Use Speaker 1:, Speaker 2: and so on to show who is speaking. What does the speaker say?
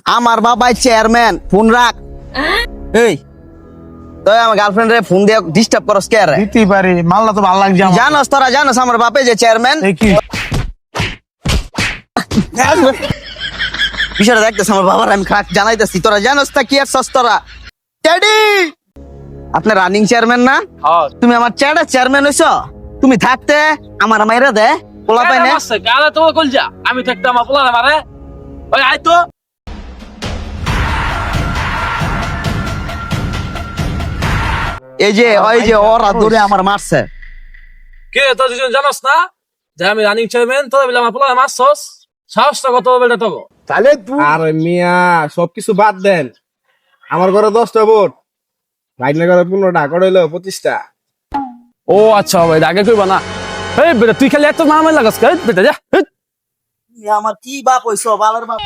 Speaker 1: আমার বাবাই chairman, phone রাখ। এই তুই আমার গার্লফ্রেন্ডে ফোন দিয়ে ডিস্টার্ব করস কে রে?
Speaker 2: দিতে পারি, মাল্লা তো ভালো লাগছে আমার।
Speaker 1: জানোস তোরা জানোস আমার বাপে যে চেয়ারম্যান?
Speaker 2: এই কি
Speaker 1: বিষয়টা দেখতেছ আমার বাবার, আমি খারাপ জানাইতেছি। তোরা জানোস তা কি আর তোরা? টেডি, আপনি রানিং চেয়ারম্যান না?
Speaker 3: হ্যাঁ
Speaker 1: তুমি আমার চেয়ারম্যান হইছো? তুমি থাকতে আমার মাইরা দে পোলা পাই না।
Speaker 3: গালে তো কলজা আমি থাকতে আমার পোলা মারে। ওই আয় তো।
Speaker 1: এই যে ওই যে ওরা দূরে আমার মারছে।
Speaker 3: কে তো দুজন জানোস না যে আমি রানিং চেয়ারম্যান? তো বলে আমার পোলা মারছস, সাহসটা কত বেটা তো?
Speaker 2: তাহলে তুই
Speaker 4: আরে মিয়া সবকিছু বাদ দেন, আমার ঘরে 10টা ভোট, ভাইনের ঘরে 15টা, কড়াইলো 25টা।
Speaker 3: ও আচ্ছা ভাই, আগে কইবা না। এই বেটা তুই খালি এত মারামারি লাগাস কে বেটা? যা
Speaker 1: আমার কি বাপ হইছো, বাবার বাপ।